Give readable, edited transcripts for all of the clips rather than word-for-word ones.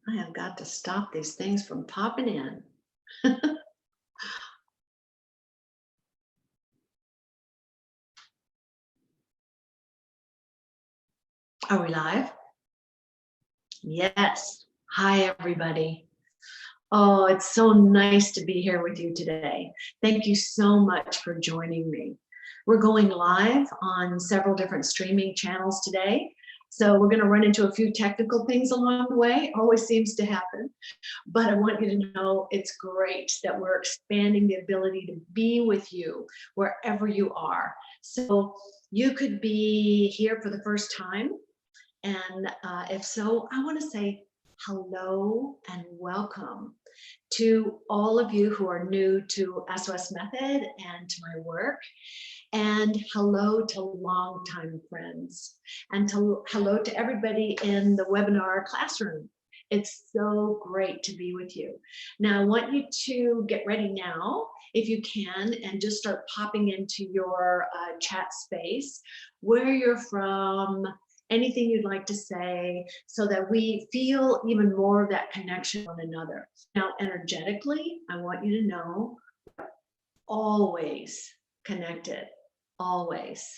I have got to stop these things from popping in. Are we live? Yes. Hi, everybody. Oh, it's so nice to be here with you today. Thank you so much for joining me. We're going live on several different streaming channels today. So we're going to run into a few technical things along the way. Always seems to happen. But I want you to know it's great that we're expanding the ability to be with you wherever you are. So you could be here for the first time. And if so, I want to say hello and welcome to all of you who are new to SOS Method and to my work. And hello to longtime friends. And hello to everybody in the webinar classroom. It's so great to be with you. Now, I want you to get ready now, if you can, and just start popping into your chat space, where you're from, anything you'd like to say, so that we feel even more of that connection with one another. Now, energetically, I want you to know, always connected, always.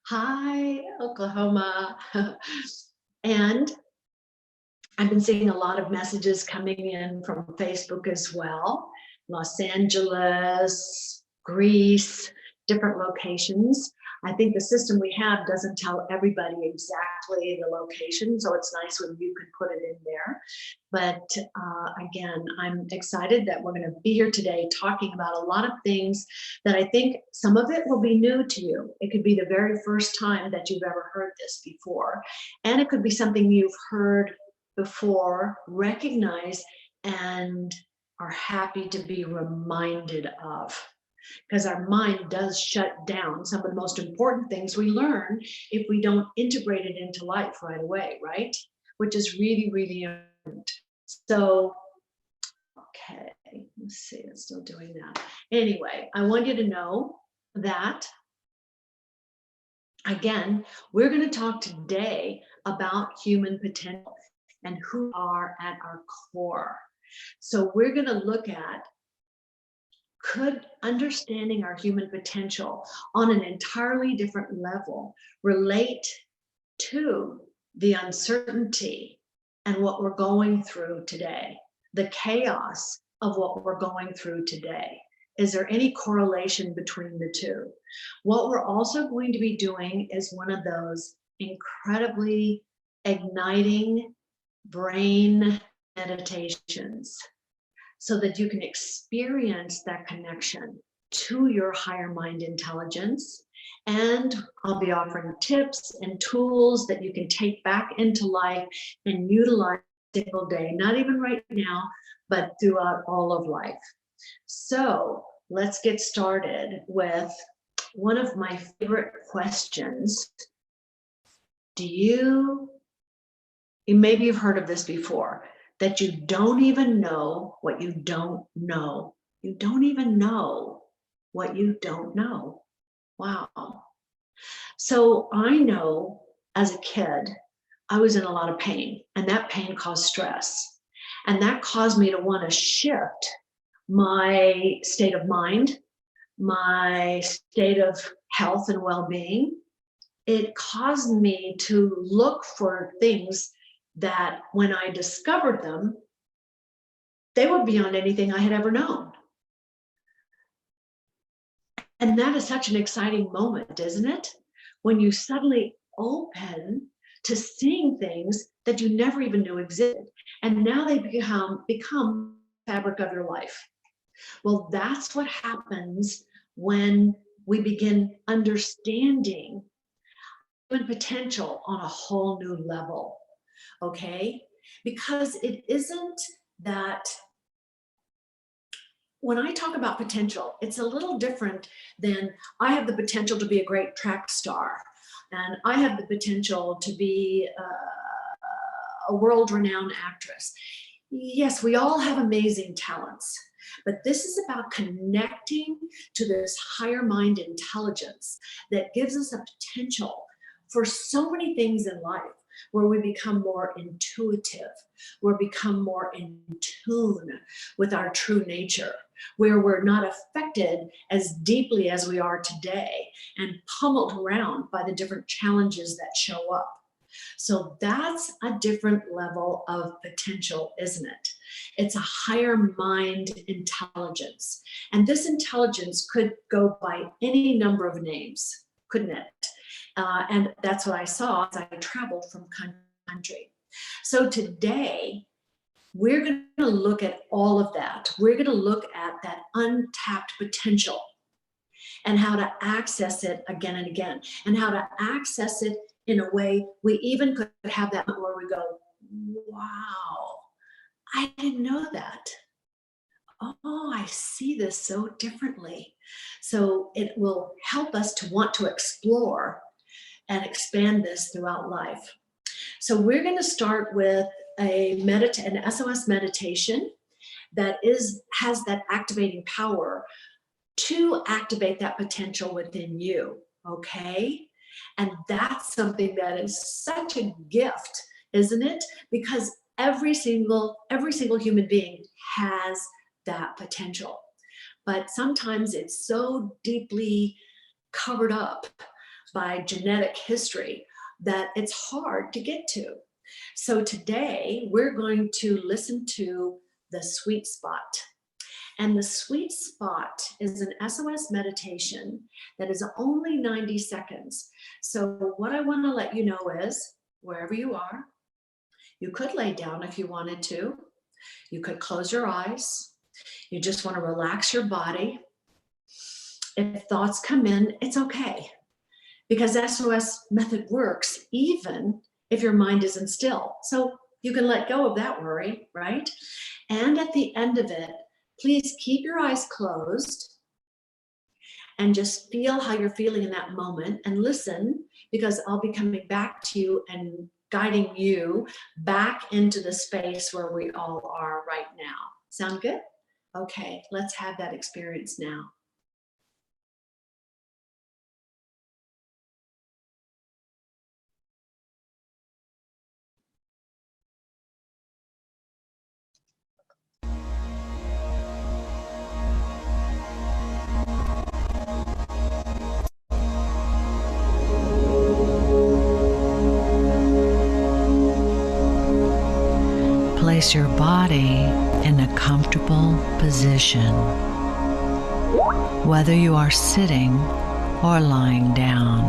Hi, Oklahoma. And I've been seeing a lot of messages coming in from Facebook as well. Los Angeles, Greece, different locations. I think the system we have doesn't tell everybody exactly the location, so it's nice when you can put it in there. But again, I'm excited that we're going to be here today talking about a lot of things that I think some of it will be new to you. It could be the very first time that you've ever heard this before, and it could be something you've heard before, recognize, and are happy to be reminded of. Because our mind does shut down some of the most important things we learn if we don't integrate it into life right away, right? Which is really, really important. So, okay, let's see, it's still doing that. Anyway, I want you to know that, again, we're going to talk today about human potential and who are at our core. So we're going to look at, could understanding our human potential on an entirely different level relate to the uncertainty and what we're going through today, the chaos of what we're going through today? Is there any correlation between the two? What we're also going to be doing is one of those incredibly igniting brain meditations, so that you can experience that connection to your higher mind intelligence. And I'll be offering tips and tools that you can take back into life and utilize every single day, not even right now, but throughout all of life. So let's get started with one of my favorite questions. Maybe you've heard of this before, that you don't even know what you don't know. You don't even know what you don't know. Wow. So I know as a kid, I was in a lot of pain, and that pain caused stress. And that caused me to want to shift my state of mind, my state of health and well-being. It caused me to look for things that, when I discovered them, they were beyond anything I had ever known. And that is such an exciting moment, isn't it? When you suddenly open to seeing things that you never even knew existed. And now they become the fabric of your life. Well, that's what happens when we begin understanding human potential on a whole new level. Okay? Because it isn't that, when I talk about potential, it's a little different than I have the potential to be a great track star, and I have the potential to be a world-renowned actress. Yes, we all have amazing talents, but this is about connecting to this higher mind intelligence that gives us a potential for so many things in life. where we become more intuitive, where we become more in tune with our true nature, where we're not affected as deeply as we are today and pummeled around by the different challenges that show up. So that's a different level of potential, isn't it? It's a higher mind intelligence. And this intelligence could go by any number of names, couldn't it? And that's what I saw as I traveled from country to country. So today, we're going to look at all of that. We're going to look at that untapped potential and how to access it again and again, and how to access it in a way we even could have that where we go, wow, I didn't know that. Oh, I see this so differently. So it will help us to want to explore and expand this throughout life. So we're going to start with an SOS meditation that has that activating power to activate that potential within you, okay? And that's something that is such a gift, isn't it? Because every single human being has that potential. But sometimes it's so deeply covered up by genetic history that it's hard to get to. So today we're going to listen to the sweet spot. And the sweet spot is an SOS meditation that is only 90 seconds. So what I want to let you know is, wherever you are, you could lay down if you wanted to. You could close your eyes. You just want to relax your body. If thoughts come in, it's okay. Because SOS method works even if your mind isn't still. So you can let go of that worry, right? And at the end of it, please keep your eyes closed and just feel how you're feeling in that moment and listen, because I'll be coming back to you and guiding you back into the space where we all are right now. Sound good? Okay, let's have that experience now. Place your body in a comfortable position, whether you are sitting or lying down.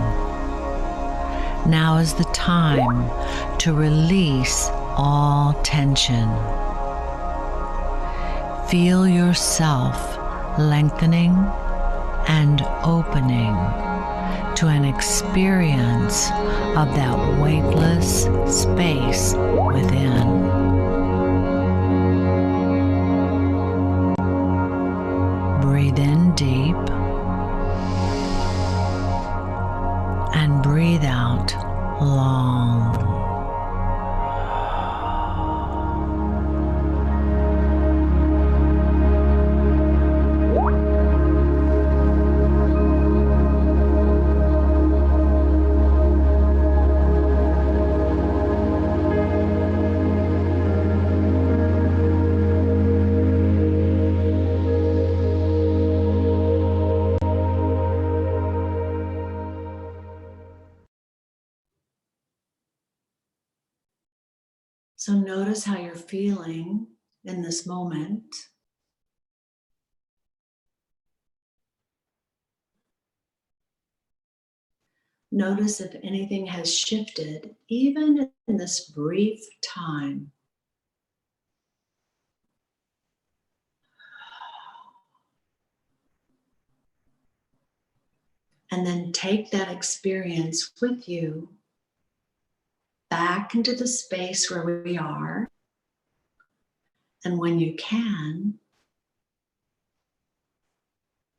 Now is the time to release all tension. Feel yourself lengthening and opening to an experience of that weightless space within. Breathe in deep and breathe out long. So notice how you're feeling in this moment. Notice if anything has shifted, even in this brief time. And then take that experience with you back into the space where we are. And when you can,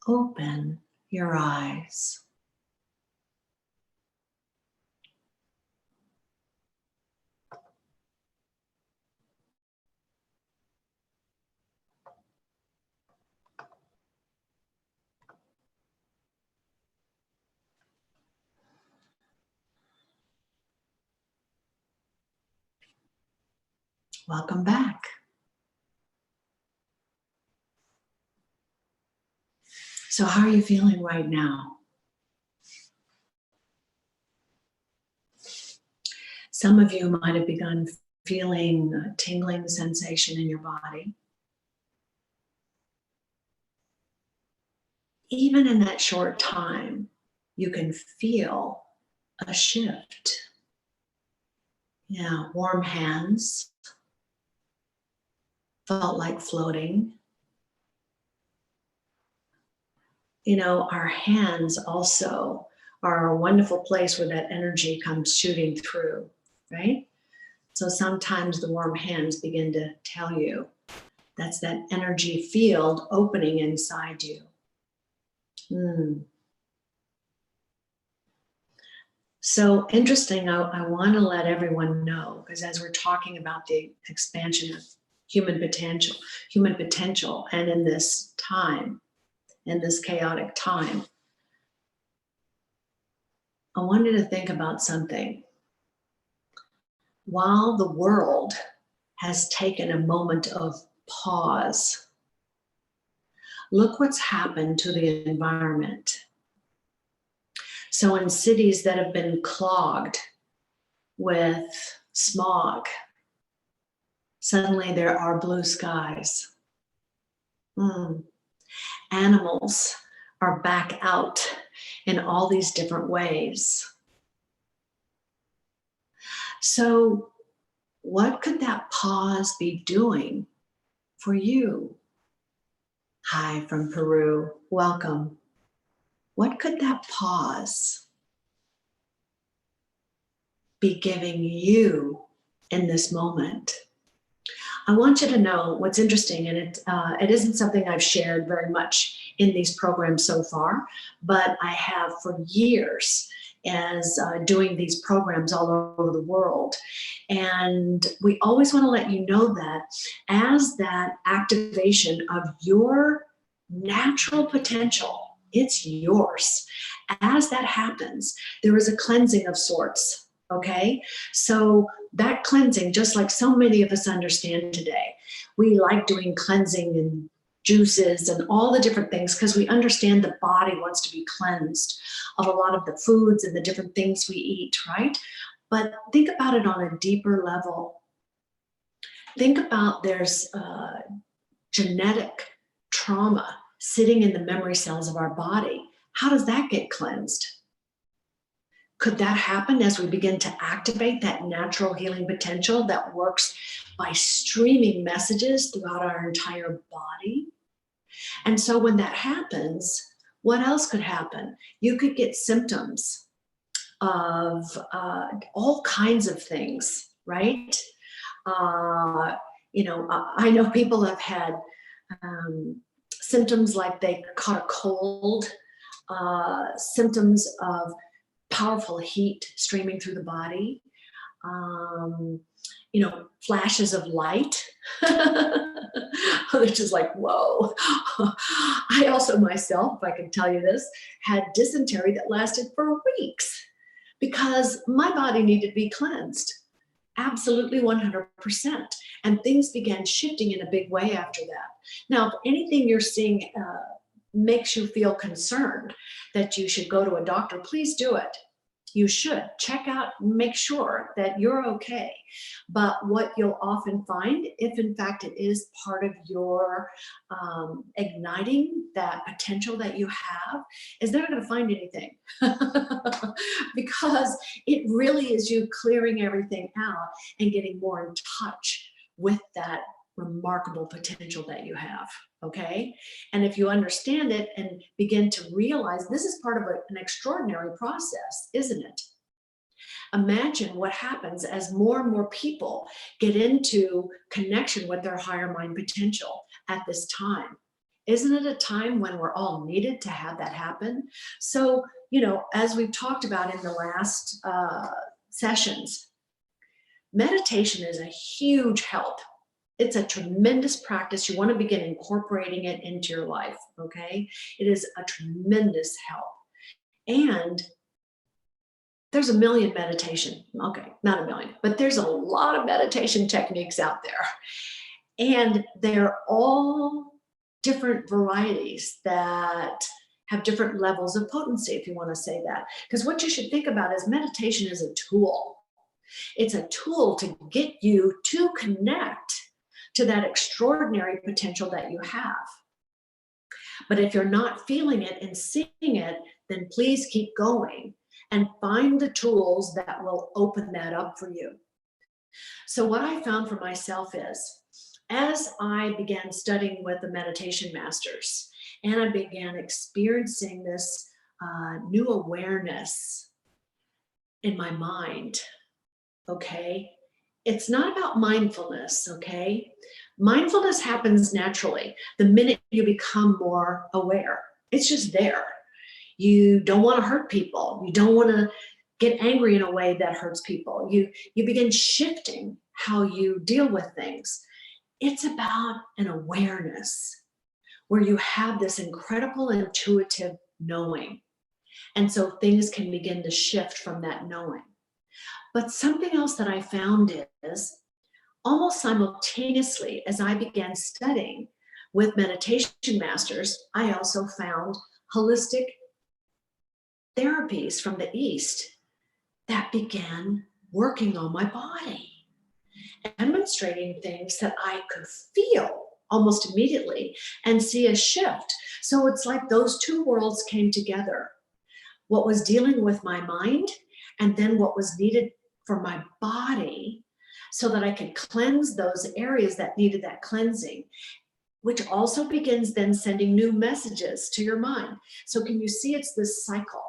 open your eyes. Welcome back. So how are you feeling right now? Some of you might have begun feeling a tingling sensation in your body. Even in that short time, you can feel a shift. Yeah, warm hands felt like floating. You know, our hands also are a wonderful place where that energy comes shooting through, right? So sometimes the warm hands begin to tell you that's that energy field opening inside you. So interesting, I want to let everyone know, because as we're talking about the expansion of human potential, and in this time, in this chaotic time, I wanted to think about something. While the world has taken a moment of pause, look what's happened to the environment. So in cities that have been clogged with smog, suddenly there are blue skies. Animals are back out in all these different ways. So what could that pause be doing for you? Hi from Peru, welcome. What could that pause be giving you in this moment? I want you to know what's interesting, and it isn't something I've shared very much in these programs so far, but I have for years as doing these programs all over the world. And we always want to let you know that as that activation of your natural potential, it's yours. As that happens, there is a cleansing of sorts. Okay, so that cleansing, just like so many of us understand today, we like doing cleansing and juices and all the different things because we understand the body wants to be cleansed of a lot of the foods and the different things we eat, right? But think about it on a deeper level. Think about there's genetic trauma sitting in the memory cells of our body. How does that get cleansed? Could that happen as we begin to activate that natural healing potential that works by streaming messages throughout our entire body? And so when that happens, what else could happen? You could get symptoms of all kinds of things, right? I know people have had symptoms like they caught a cold, symptoms of powerful heat streaming through the body, flashes of light, which is like, whoa. I also myself, if I can tell you this, had dysentery that lasted for weeks because my body needed to be cleansed. Absolutely 100%. And things began shifting in a big way after that. Now, if anything you're seeing makes you feel concerned that you should go to a doctor, please do it. You should check out, make sure that you're okay. But what you'll often find, if in fact it is part of your igniting that potential that you have, is they're not going to find anything because it really is you clearing everything out and getting more in touch with that remarkable potential that you have. Okay. And if you understand it and begin to realize this is part of an extraordinary process, isn't it? Imagine what happens as more and more people get into connection with their higher mind potential at this time. Isn't it a time when we're all needed to have that happen? So, as we've talked about in the last sessions, meditation is a huge help. It's a tremendous practice. You want to begin incorporating it into your life, okay? It is a tremendous help. And There's a million meditation. Okay, not a million, but there's a lot of meditation techniques out there. And they're all different varieties that have different levels of potency, if you want to say that. Because what you should think about is meditation is a tool. It's a tool to get you to connect to that extraordinary potential that you have. But if you're not feeling it and seeing it, then please keep going and find the tools that will open that up for you. So what I found for myself is, as I began studying with the meditation masters and I began experiencing this new awareness in my mind, okay, it's not about mindfulness, okay? Mindfulness happens naturally the minute you become more aware. It's just there. You don't want to hurt people. You don't want to get angry in a way that hurts people. You begin shifting how you deal with things. It's about an awareness where you have this incredible intuitive knowing. And so things can begin to shift from that knowing. But something else that I found is almost simultaneously as I began studying with meditation masters, I also found holistic therapies from the East that began working on my body, demonstrating things that I could feel almost immediately and see a shift. So it's like those two worlds came together. What was dealing with my mind and then what was needed for my body so that I could cleanse those areas that needed that cleansing, which also begins then sending new messages to your mind. So can you see it's this cycle?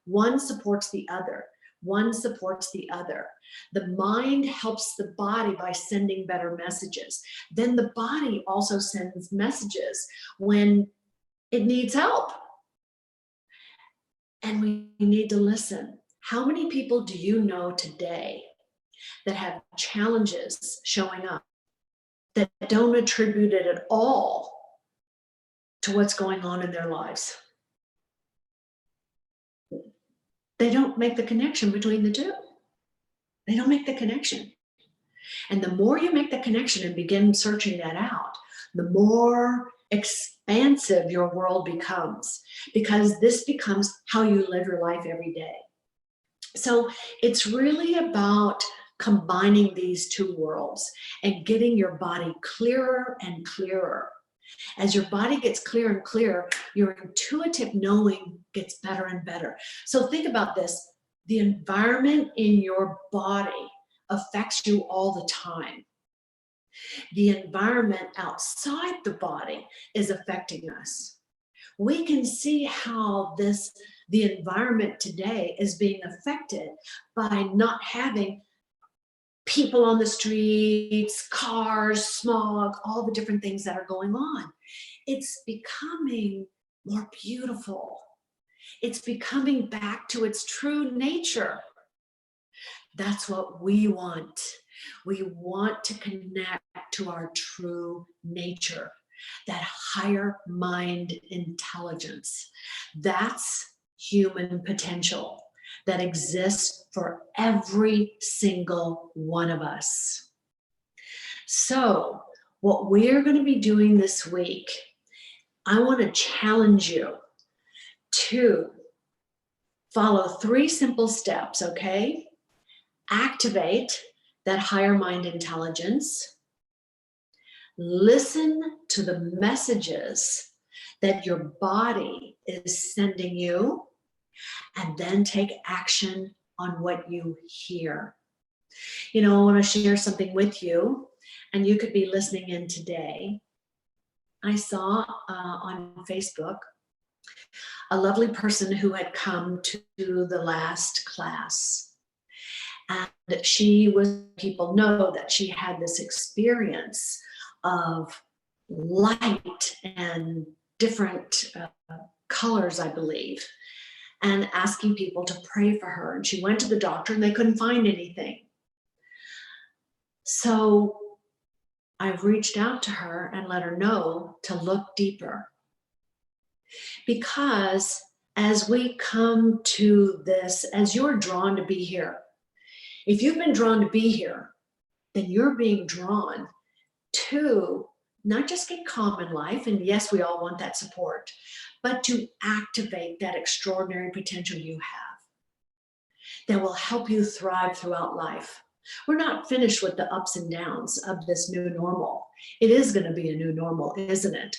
One supports the other. One supports the other. The mind helps the body by sending better messages. Then the body also sends messages when it needs help. And we need to listen. How many people do you know today that have challenges showing up that don't attribute it at all to what's going on in their lives? They don't make the connection between the two. They don't make the connection. And the more you make the connection and begin searching that out, the more expansive your world becomes, because this becomes how you live your life every day. So it's really about combining these two worlds and getting your body clearer and clearer. As your body gets clearer and clearer, your intuitive knowing gets better and better. So think about this. The environment in your body affects you all the time. The environment outside the body is affecting us. We can see how the environment today is being affected by not having people on the streets, cars, smog, all the different things that are going on. It's becoming more beautiful. It's becoming back to its true nature. That's what we want. We want to connect to our true nature, that higher mind intelligence. That's human potential that exists for every single one of us. So what we're going to be doing this week, I want to challenge you to follow 3 simple steps, okay? Activate that higher mind intelligence. Listen to the messages that your body is sending you, and then take action on what you hear. You know, I want to share something with you, and you could be listening in today. I saw on Facebook a lovely person who had come to the last class. And she was, people know that she had this experience of light and different colors, I believe, and asking people to pray for her. And she went to the doctor and they couldn't find anything. So I reached out to her and let her know to look deeper. Because as we come to this, as you're drawn to be here, if you've been drawn to be here, then you're being drawn to not just get calm in life, and yes, we all want that support, but to activate that extraordinary potential you have that will help you thrive throughout life. We're not finished with the ups and downs of this new normal. It is going to be a new normal, isn't it?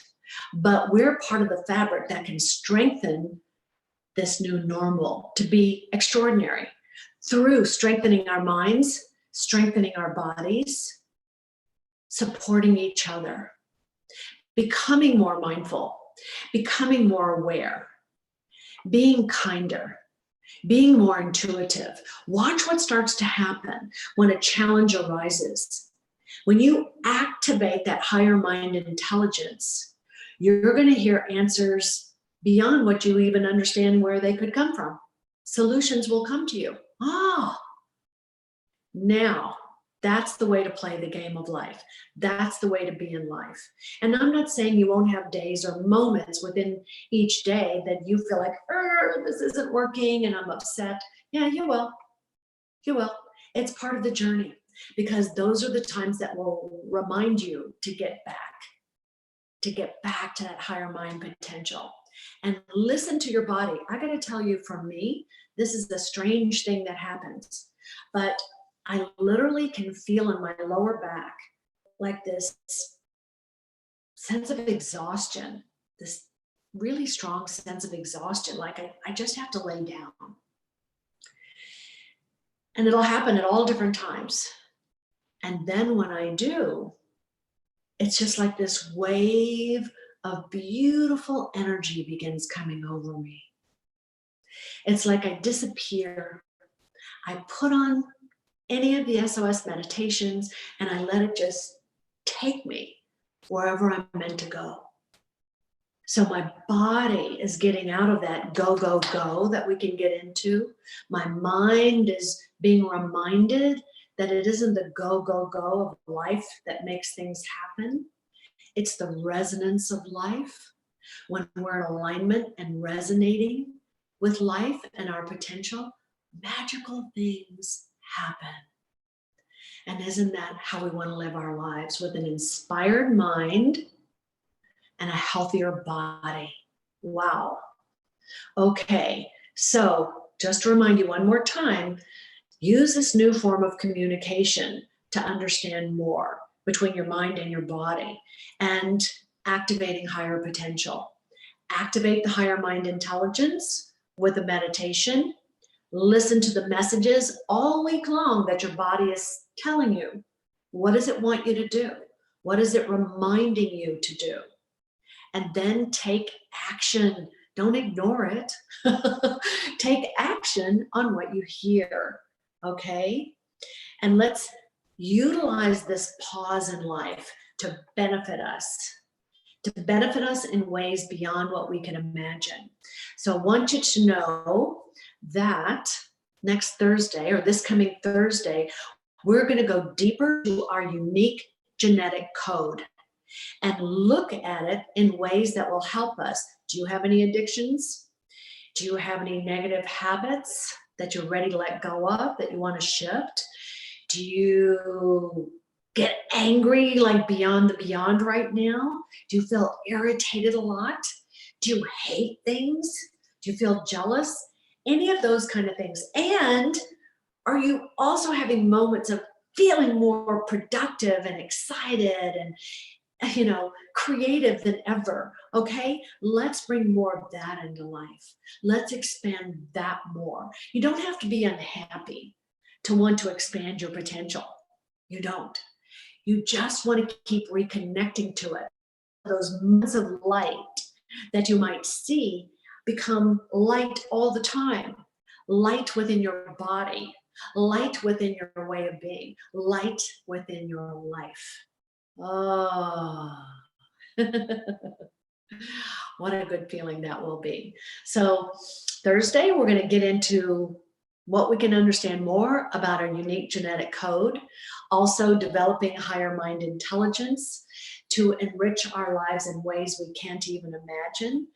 But we're part of the fabric that can strengthen this new normal to be extraordinary through strengthening our minds, strengthening our bodies, supporting each other, becoming more mindful, becoming more aware, being kinder, being more intuitive. Watch what starts to happen when a challenge arises. When you activate that higher mind intelligence, you're going to hear answers beyond what you even understand where they could come from. Solutions will come to you. Now that's the way to play the game of life. That's the way to be in life. And I'm not saying you won't have days or moments within each day that you feel like, this isn't working and I'm upset. Yeah, you will. You will. It's part of the journey, because those are the times that will remind you to get back to that higher mind potential and listen to your body. I got to tell you, for me, this is the strange thing that happens, but I literally can feel in my lower back like this sense of exhaustion, this really strong sense of exhaustion, like I just have to lay down. And it'll happen at all different times. And then when I do, it's just like this wave of beautiful energy begins coming over me. It's like I disappear. I put on any of the SOS meditations and I let it just take me wherever I'm meant to go. So my body is getting out of that go, go, go that we can get into. My mind is being reminded that it isn't the go, go, go of life that makes things happen. It's the resonance of life. When we're in alignment and resonating with life and our potential, magical things happen. And isn't that how we want to live our lives? With an inspired mind and a healthier body. Wow. Okay, so just to remind you one more time, use this new form of communication to understand more between your mind and your body and activating higher potential. Activate the higher mind intelligence with a meditation. Listen to the messages all week long that your body is telling you. What does it want you to do? What is it reminding you to do? And then take action. Don't ignore it. Take action on what you hear, okay? And let's utilize this pause in life to benefit us in ways beyond what we can imagine. So I want you to know that next Thursday, or this coming Thursday, we're going to go deeper to our unique genetic code and look at it in ways that will help us. Do you have any addictions? Do you have any negative habits that you're ready to let go of, that you want to shift? Do you get angry like beyond the beyond right now? Do you feel irritated a lot? Do you hate things? Do you feel jealous? Any of those kind of things. And are you also having moments of feeling more productive and excited and creative than ever? Okay, let's bring more of that into life. Let's expand that more. You don't have to be unhappy to want to expand your potential. You don't. You just want to keep reconnecting to it. Those moments of light that you might see become light all the time. Light within your body, light within your way of being, light within your life. Oh, what a good feeling that will be. So Thursday, we're going to get into what we can understand more about our unique genetic code, also developing higher mind intelligence to enrich our lives in ways we can't even imagine,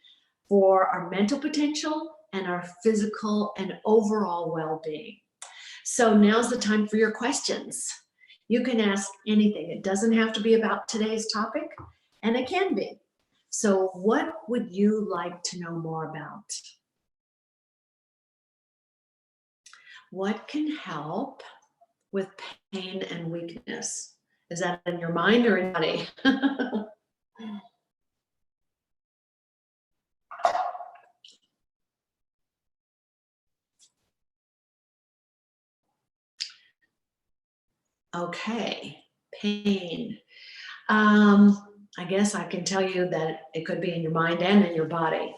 for our mental potential and our physical and overall well-being. So now's the time for your questions. You can ask anything. It doesn't have to be about today's topic, and it can be. So what would you like to know more about? What can help with pain and weakness? Is that in your mind or in your body? Okay, pain. I guess I can tell you that it could be in your mind and in your body.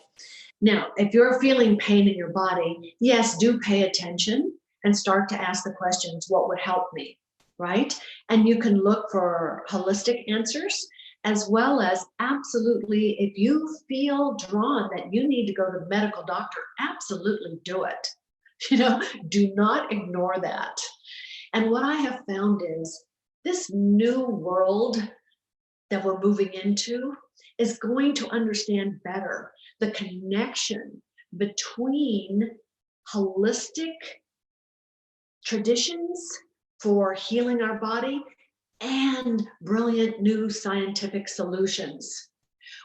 Now, if you're feeling pain in your body, yes, do pay attention and start to ask the questions, what would help me, right? And you can look for holistic answers, as well as absolutely, if you feel drawn that you need to go to the medical doctor, absolutely do it. Do not ignore that. And what I have found is this new world that we're moving into is going to understand better the connection between holistic traditions for healing our body and brilliant new scientific solutions.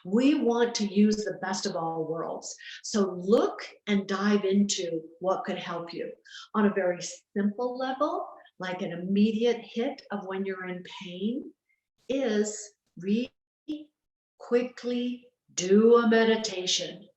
We want to use the best of all worlds. So look and dive into what could help you on a very simple level, like an immediate hit of when you're in pain, is really quickly do a meditation.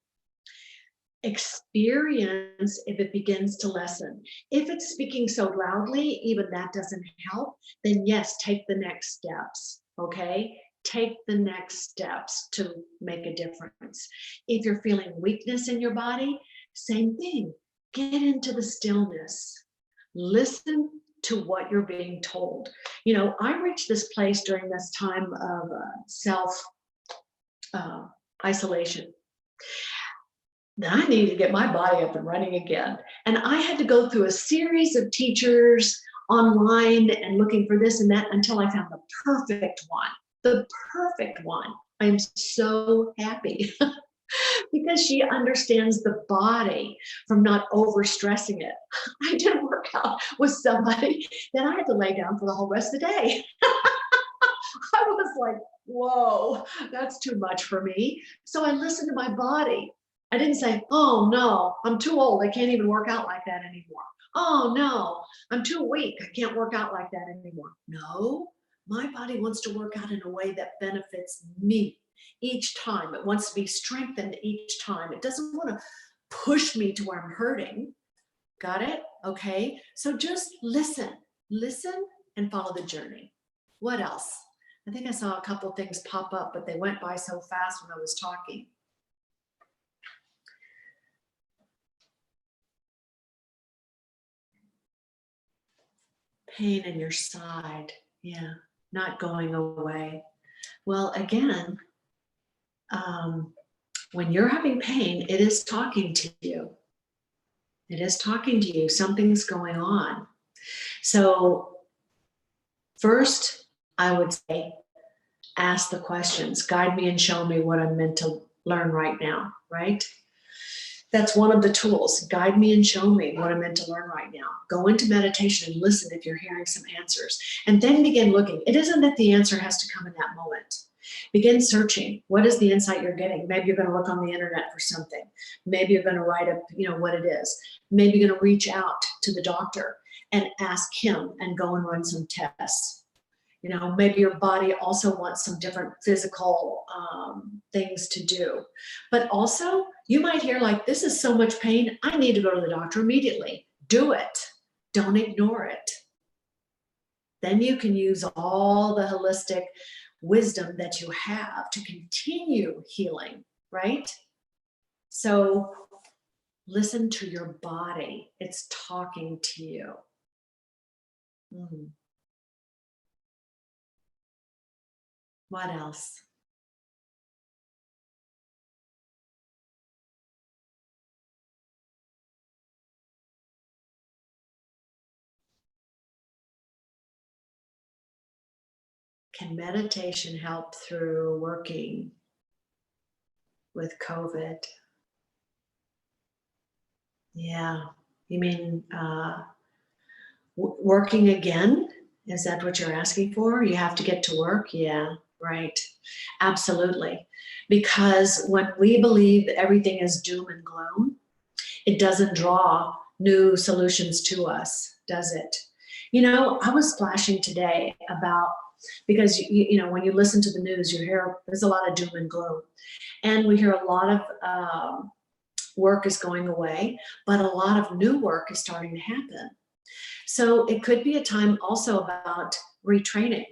Experience if it begins to lessen. If it's speaking so loudly, even that doesn't help, then yes, take the next steps, okay? Take the next steps to make a difference. If you're feeling weakness in your body, same thing. Get into the stillness. Listen to what you're being told. I reached this place during this time of self isolation. Then I needed to get my body up and running again. And I had to go through a series of teachers online and looking for this and that until I found the perfect one. The perfect one. I am so happy because she understands the body from not overstressing it. I did a workout with somebody that I had to lay down for the whole rest of the day. I was like, whoa, that's too much for me. So I listened to my body. I didn't say, oh no, I'm too old. I can't even work out like that anymore. Oh no, I'm too weak. I can't work out like that anymore. No, my body wants to work out in a way that benefits me each time. It wants to be strengthened each time. It doesn't want to push me to where I'm hurting. Got it? Okay. So just listen and follow the journey. What else? I think I saw a couple of things pop up, but they went by so fast when I was talking. Pain in your side, yeah, not going away. Well, again, when you're having pain, it is talking to you. It is talking to you. Something's going on. So first, I would say, ask the questions. Guide me and show me what I'm meant to learn right now, right? That's one of the tools. Guide me and show me what I'm meant to learn right now. Go into meditation and listen if you're hearing some answers. And then begin looking. It isn't that the answer has to come in that moment. Begin searching. What is the insight you're getting? Maybe you're going to look on the internet for something. Maybe you're going to write up, what it is. Maybe you're going to reach out to the doctor and ask him and go and run some tests. Maybe your body also wants some different physical things to do. But also, you might hear like, this is so much pain, I need to go to the doctor immediately. Do it. Don't ignore it. Then you can use all the holistic wisdom that you have to continue healing, right? So listen to your body. It's talking to you. What else? Can meditation help through working with COVID? Yeah. You mean working again? Is that what you're asking for? You have to get to work? Yeah, right. Absolutely. Because when we believe that everything is doom and gloom, it doesn't draw new solutions to us, does it? I was flashing today about because when you listen to the news, you hear there's a lot of doom and gloom, and we hear a lot of work is going away, but a lot of new work is starting to happen. So it could be a time also about retraining.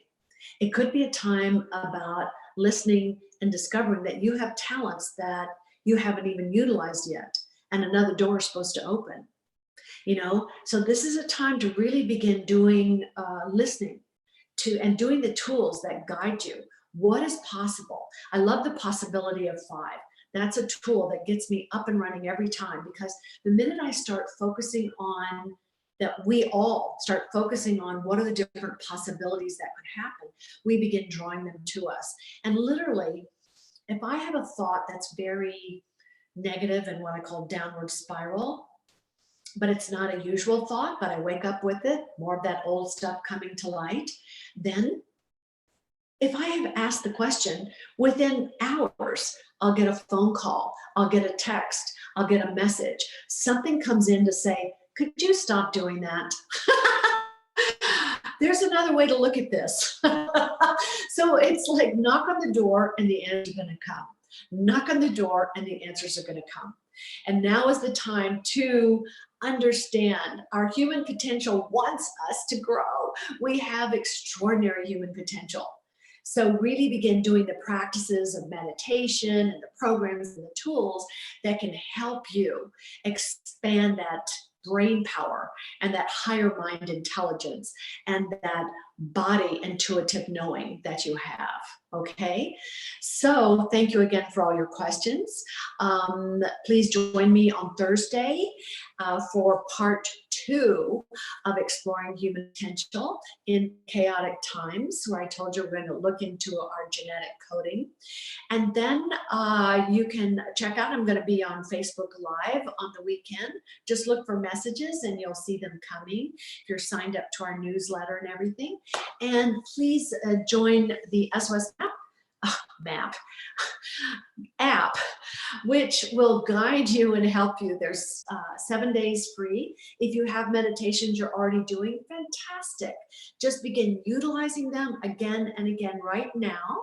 It could be a time about listening and discovering that you have talents that you haven't even utilized yet, and another door is supposed to open. So this is a time to really begin doing listening to and doing the tools that guide you. What is possible? I love the possibility of 5. That's a tool that gets me up and running every time, because the minute I start focusing on that, we all start focusing on what are the different possibilities that could happen, we begin drawing them to us. And literally, if I have a thought that's very negative and what I call downward spiral, but it's not a usual thought, but I wake up with it, more of that old stuff coming to light, then if I have asked the question, within hours, I'll get a phone call, I'll get a text, I'll get a message. Something comes in to say, could you stop doing that? There's another way to look at this. So it's like knock on the door and the answers are going to come. Knock on the door and the answers are going to come. And now is the time to understand our human potential wants us to grow. We have extraordinary human potential. So really begin doing the practices of meditation and the programs and the tools that can help you expand that brain power and that higher mind intelligence and that body intuitive knowing that you have. Okay, so thank you again for all your questions. Please join me on Thursday for part 2 of exploring human potential in chaotic times, where I told you we're going to look into our genetic coding. And then you can check out, I'm going to be on Facebook Live on the weekend. Just look for messages and you'll see them coming if you're signed up to our newsletter and everything. And please join the SOS app, which will guide you and help you. There's 7 days free. If you have meditations you're already doing, fantastic. Just begin utilizing them again and again right now,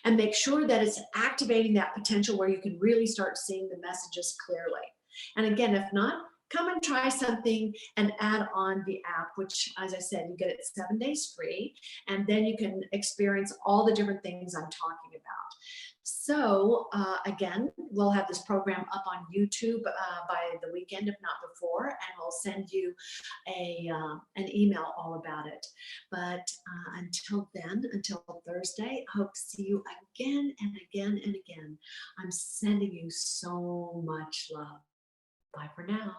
and make sure that it's activating that potential where you can really start seeing the messages clearly. And again, if not, come and try something and add on the app, which, as I said, you get it 7 days free, and then you can experience all the different things I'm talking about. So again, we'll have this program up on YouTube by the weekend, if not before, and we'll send you an email all about it. But until then, until Thursday, I hope to see you again and again and again. I'm sending you so much love. Bye for now.